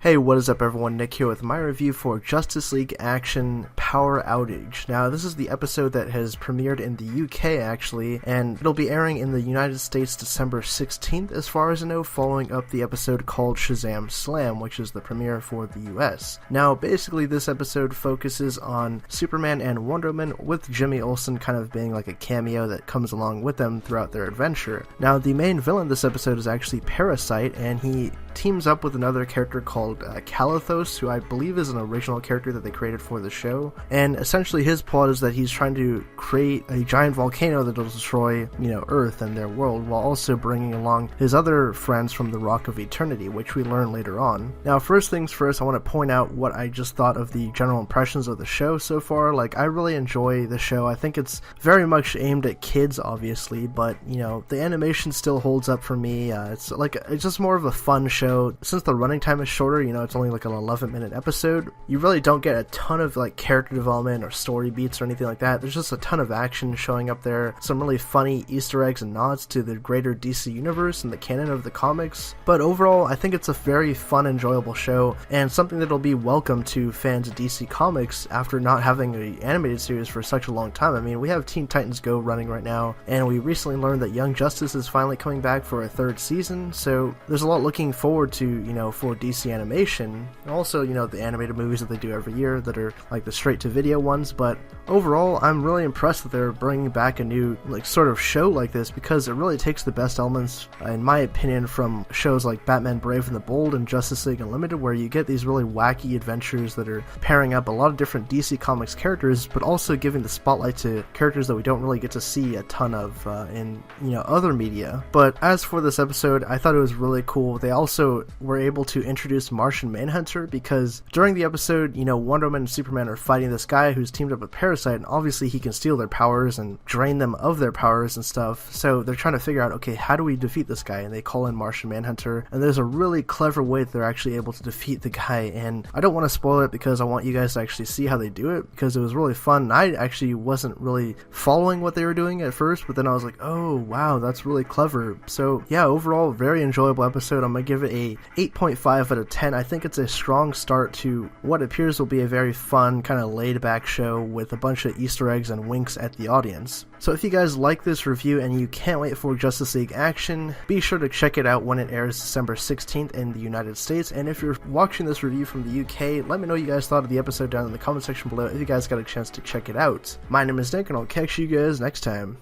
Hey, what is up everyone, Nick here with my review for Justice League Action Power Outage. Now, this is the episode that has premiered in the UK actually, and it'll be airing in the United States December 16th as far as I know, following up the episode called Shazam Slam, which is the premiere for the US. Now, basically this episode focuses on Superman and Wonder Woman, with Jimmy Olsen kind of being like a cameo that comes along with them throughout their adventure. Now, the main villain this episode is actually Parasite, and he teams up with another character called Calathos, who I believe is an original character that they created for the show, and essentially his plot is that he's trying to create a giant volcano that will destroy, Earth and their world, while also bringing along his other friends from the Rock of Eternity, which we learn later on. Now, first things first, I want to point out what I just thought of the general impressions of the show so far. Like, I really enjoy the show. I think it's very much aimed at kids, obviously, but, the animation still holds up for me. It's just more of a fun show. Since the running time is shorter, it's only like an 11-minute episode, you really don't get a ton of character development or story beats or anything like that. There's just a ton of action showing up there, some really funny Easter eggs and nods to the greater DC universe and the canon of the comics. But overall, I think it's a very fun, enjoyable show, and something that'll be welcome to fans of DC Comics after not having an animated series for such a long time. I mean, we have Teen Titans Go running right now, and we recently learned that Young Justice is finally coming back for a third season, so there's a lot looking forward to, for DC animation, and also, the animated movies that they do every year that are like the straight-to-video ones. But overall, I'm really impressed that they're bringing back a new, sort of show like this, because it really takes the best elements, in my opinion, from shows like Batman Brave and the Bold and Justice League Unlimited, where you get these really wacky adventures that are pairing up a lot of different DC Comics characters, but also giving the spotlight to characters that we don't really get to see a ton of in, other media. But as for this episode, I thought it was really cool. They also were able to introduce Martian Manhunter, because during the episode, Wonder Woman and Superman are fighting this guy who's teamed up with Parasite, and obviously he can steal their powers and drain them of their powers and stuff, so they're trying to figure out, okay, how do we defeat this guy? And they call in Martian Manhunter, and there's a really clever way that they're actually able to defeat the guy, and I don't want to spoil it because I want you guys to actually see how they do it, because it was really fun. I actually wasn't really following what they were doing at first, but then I was like, oh wow, that's really clever. So yeah, overall, very enjoyable episode. I'm gonna give it a 8.5 out of 10. I think it's a strong start to what appears will be a very fun, kind of laid-back show with a bunch of Easter eggs and winks at the audience. So if you guys like this review and you can't wait for Justice League Action, be sure to check it out when it airs December 16th in the United States. And if you're watching this review from the UK, let me know what you guys thought of the episode down in the comment section below if you guys got a chance to check it out. My name is Nick, and I'll catch you guys next time.